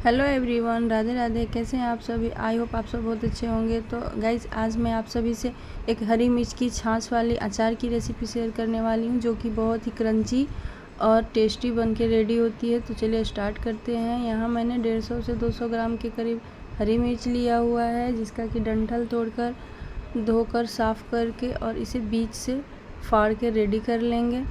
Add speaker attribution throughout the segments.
Speaker 1: Hello everyone, Radhe Radhe. कैसे हैं आप सभी? आई होप आप सब बहुत अच्छे होंगे। तो गाइज, आज मैं आप सभी से एक हरी मिर्च की छाछ वाली अचार की रेसिपी शेयर करने वाली हूं, जो कि बहुत ही क्रंची और टेस्टी बन के रेडी होती है। तो चलिए स्टार्ट करते हैं। यहाँ मैंने 150 से 200 ग्राम के करीब हरी मिर्च लिया हुआ है, जिसका कि डंठल तोड़कर धोकर साफ़ करके और इसे बीच से फाड़ के रेडी कर लेंगे।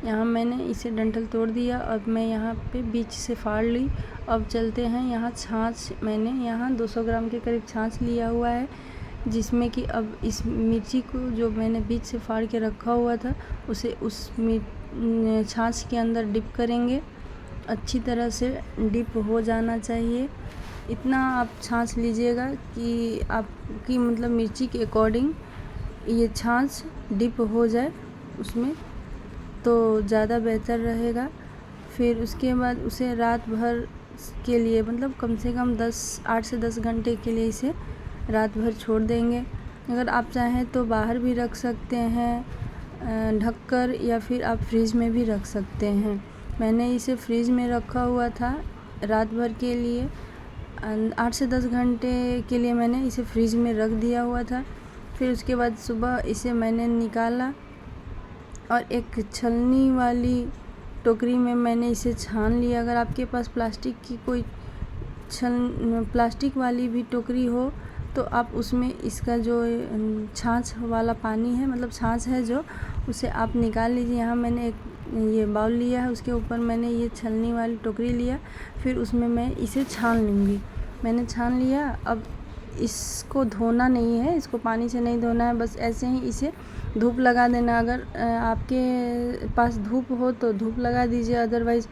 Speaker 1: यहाँ मैंने इसे डंठल तोड़ दिया और मैं यहाँ पे बीच से फाड़ ली। अब चलते हैं। यहाँ छाछ मैंने यहाँ 200 ग्राम के करीब छाछ लिया हुआ है, जिसमें कि अब इस मिर्ची को जो मैंने बीच से फाड़ के रखा हुआ था उसे उस छाछ के अंदर डिप करेंगे। अच्छी तरह से डिप हो जाना चाहिए। इतना आप छाछ लीजिएगा कि आपकी मतलब मिर्ची के अकॉर्डिंग ये छाछ डिप हो जाए उसमें, तो ज़्यादा बेहतर रहेगा। फिर उसके बाद उसे रात भर के लिए मतलब कम से कम 8 से 10 घंटे के लिए इसे रात भर छोड़ देंगे। अगर आप चाहें तो बाहर भी रख सकते हैं ढककर, या फिर आप फ्रिज में भी रख सकते हैं। मैंने इसे फ्रिज में रखा हुआ था रात भर के लिए। 8 से 10 घंटे के लिए मैंने इसे फ्रिज में रख दिया हुआ था। फिर उसके बाद सुबह इसे मैंने निकाला और एक छलनी वाली टोकरी में मैंने इसे छान लिया। अगर आपके पास प्लास्टिक की कोई प्लास्टिक वाली भी टोकरी हो तो आप उसमें इसका जो छाछ वाला पानी है, मतलब छाछ है जो, उसे आप निकाल लीजिए। यहाँ मैंने एक ये बाउल लिया है, उसके ऊपर मैंने ये छलनी वाली टोकरी लिया। फिर उसमें मैं इसे छान लूँगी। मैंने छान लिया। अब इसको धोना नहीं है, इसको पानी से नहीं धोना है, बस ऐसे ही इसे धूप लगा देना। अगर आपके पास धूप हो तो धूप लगा दीजिए, अदरवाइज़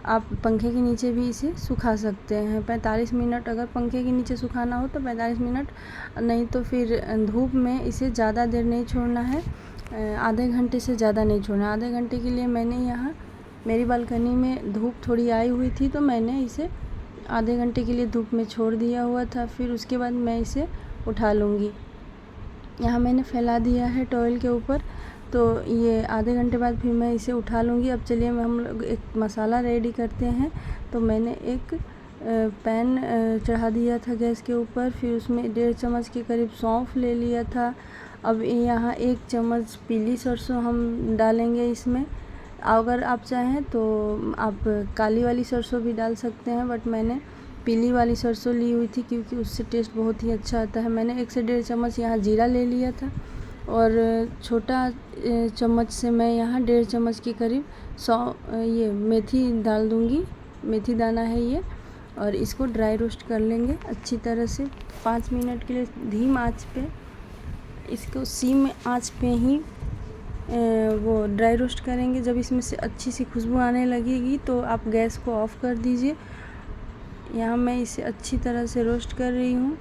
Speaker 1: आप पंखे के नीचे भी इसे सुखा सकते हैं 45 मिनट। अगर पंखे के नीचे सुखाना हो तो 45 मिनट, नहीं तो फिर धूप में इसे ज़्यादा देर नहीं छोड़ना है, आधे घंटे से ज़्यादा नहीं छोड़ना। आधे घंटे के लिए मैंने यहाँ मेरी बालकनी में धूप थोड़ी आई हुई थी, तो मैंने इसे आधे घंटे के लिए धूप में छोड़ दिया हुआ था। फिर उसके बाद मैं इसे उठा लूँगी। यहाँ मैंने फैला दिया है टॉवल के ऊपर, तो ये आधे घंटे बाद फिर मैं इसे उठा लूँगी। अब चलिए हम लोग एक मसाला रेडी करते हैं। तो मैंने एक पैन चढ़ा दिया था गैस के ऊपर। फिर उसमें 1.5 चम्मच के करीब सौंफ ले लिया था। अब यहाँ 1 चम्मच पीली सरसों हम डालेंगे इसमें। अगर आप चाहें तो आप काली वाली सरसों भी डाल सकते हैं, बट मैंने पीली वाली सरसों ली हुई थी क्योंकि उससे टेस्ट बहुत ही अच्छा आता है। मैंने 1 से 1.5 चम्मच यहाँ जीरा ले लिया था, और छोटा चम्मच से मैं यहाँ 1.5 चम्मच के करीब ये मेथी डाल दूँगी। मेथी दाना है ये, और इसको ड्राई रोस्ट कर लेंगे अच्छी तरह से 5 मिनट के लिए धीम आंच पे। इसको सीम आंच पे ही वो ड्राई रोस्ट करेंगे। जब इसमें से अच्छी सी खुशबू आने लगेगी तो आप गैस को ऑफ़ कर दीजिए। यहाँ मैं इसे अच्छी तरह से रोस्ट कर रही हूँ।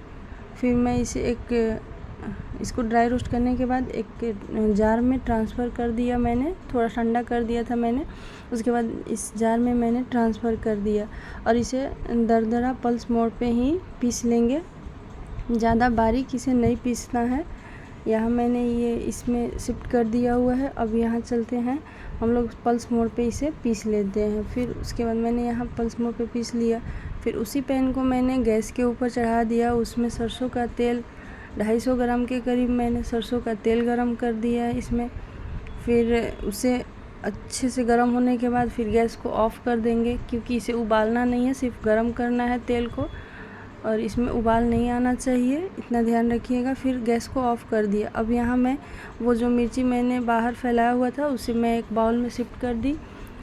Speaker 1: फिर मैं इसे इसको ड्राई रोस्ट करने के बाद एक जार में ट्रांसफ़र कर दिया मैंने। थोड़ा ठंडा कर दिया था मैंने, उसके बाद इस जार में मैंने ट्रांसफ़र कर दिया और इसे दरदरा पल्स मोड पे ही पीस लेंगे। ज़्यादा बारीक इसे नहीं पीसना है। यहाँ मैंने ये इसमें शिफ्ट कर दिया हुआ है। अब यहाँ चलते हैं हम लोग पल्स मोड पे इसे पीस लेते हैं। फिर उसके बाद मैंने यहाँ पल्स मोड पे पीस लिया। फिर उसी पैन को मैंने गैस के ऊपर चढ़ा दिया। उसमें सरसों का तेल 250 ग्राम के करीब मैंने सरसों का तेल गरम कर दिया है इसमें। फिर उसे अच्छे से गरम होने के बाद फिर गैस को ऑफ़ कर देंगे, क्योंकि इसे उबालना नहीं है, सिर्फ गरम करना है तेल को, और इसमें उबाल नहीं आना चाहिए, इतना ध्यान रखिएगा। फिर गैस को ऑफ़ कर दिया। अब यहाँ मैं वो जो मिर्ची मैंने बाहर फैलाया हुआ था उसे मैं एक बाउल में शिफ्ट कर दी।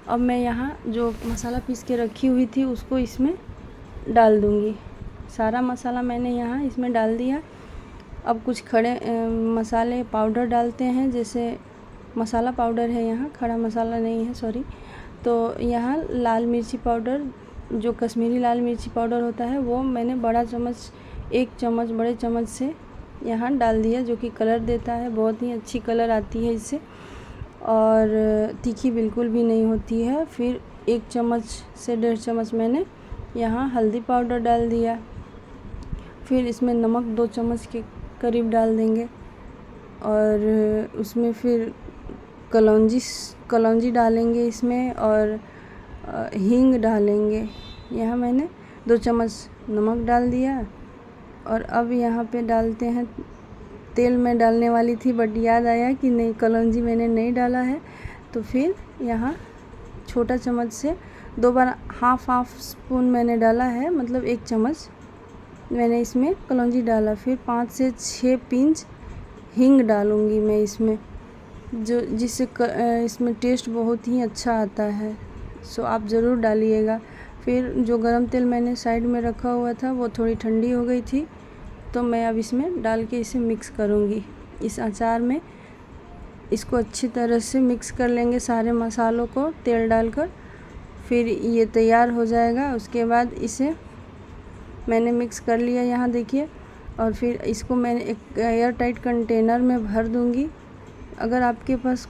Speaker 1: अब मैं यहाँ जो मसाला पीस के रखी हुई थी उसको इसमें डाल दूँगी। सारा मसाला मैंने यहाँ इसमें डाल दिया। अब कुछ खड़े मसाले पाउडर डालते हैं, जैसे मसाला पाउडर है यहाँ, खड़ा मसाला नहीं है, सॉरी। तो यहाँ लाल मिर्ची पाउडर, जो कश्मीरी लाल मिर्ची पाउडर होता है, वो मैंने बड़ा चम्मच 1 चम्मच बड़े चम्मच से यहाँ डाल दिया, जो कि कलर देता है, बहुत ही अच्छी कलर आती है इससे, और तीखी बिल्कुल भी नहीं होती है। फिर 1 चम्मच से 1.5 चम्मच मैंने यहाँ हल्दी पाउडर डाल दिया। फिर इसमें नमक 2 चम्मच के करीब डाल देंगे, और उसमें फिर कलौंजी डालेंगे इसमें, और हींग डालेंगे। यहाँ मैंने 2 चम्मच नमक डाल दिया। और अब यहाँ पे डालते हैं तेल। मैं डालने वाली थी बट याद आया कि नहीं, कलौंजी मैंने नहीं डाला है, तो फिर यहाँ छोटा चम्मच से 2 बार हाफ स्पून मैंने डाला है, मतलब 1 चम्मच मैंने इसमें कलौंजी डाला। फिर 5 से 6 पिंच हींग डालूँगी मैं इसमें, जिससे इसमें टेस्ट बहुत ही अच्छा आता है। सो आप ज़रूर डालिएगा। फिर जो गरम तेल मैंने साइड में रखा हुआ था वो थोड़ी ठंडी हो गई थी, तो मैं अब इसमें डाल के इसे मिक्स करूँगी। इस अचार में इसको अच्छी तरह से मिक्स कर लेंगे सारे मसालों को तेल डालकर। फिर ये तैयार हो जाएगा। उसके बाद इसे मैंने मिक्स कर लिया यहाँ देखिए। और फिर इसको मैंने एक एयर टाइट कंटेनर में भर दूँगी। अगर आपके पास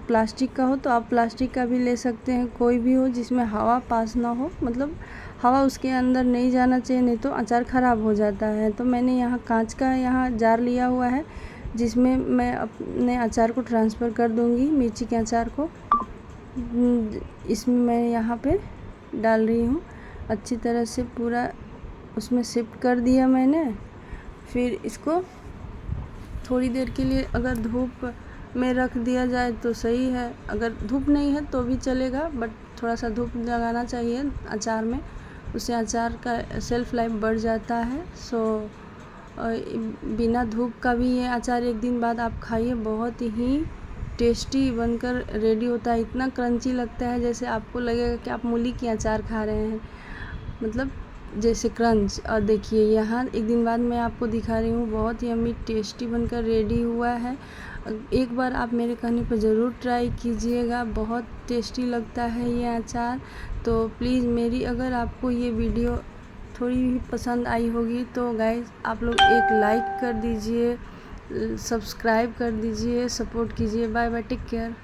Speaker 1: प्लास्टिक का हो तो आप प्लास्टिक का भी ले सकते हैं, कोई भी हो जिसमें हवा पास ना हो, मतलब हवा उसके अंदर नहीं जाना चाहिए, नहीं तो अचार ख़राब हो जाता है। तो मैंने यहाँ कांच का यहाँ जार लिया हुआ है, जिसमें मैं अपने अचार को ट्रांसफ़र कर दूँगी, मिर्ची के अचार को। इसमें मैं यहाँ पे डाल रही हूँ। अच्छी तरह से पूरा उसमें शिफ्ट कर दिया मैंने। फिर इसको थोड़ी देर के लिए अगर धूप में रख दिया जाए तो सही है, अगर धूप नहीं है तो भी चलेगा, बट थोड़ा सा धूप लगाना चाहिए अचार में, उससे अचार का सेल्फ लाइफ बढ़ जाता है। सो बिना धूप का भी ये अचार 1 दिन बाद आप खाइए, बहुत ही टेस्टी बनकर रेडी होता है। इतना क्रंची लगता है जैसे आपको लगेगा कि आप मूली की अचार खा रहे हैं, मतलब जैसे क्रंच। और देखिए यहाँ 1 दिन बाद मैं आपको दिखा रही हूँ, बहुत ही यम्मी टेस्टी बनकर रेडी हुआ है। एक बार आप मेरे कहने पर ज़रूर ट्राई कीजिएगा, बहुत टेस्टी लगता है ये अचार। तो प्लीज़ मेरी अगर आपको ये वीडियो थोड़ी भी पसंद आई होगी तो गाइस आप लोग एक लाइक कर दीजिए, सब्सक्राइब कर दीजिए, सपोर्ट कीजिए। Bye bye, take care.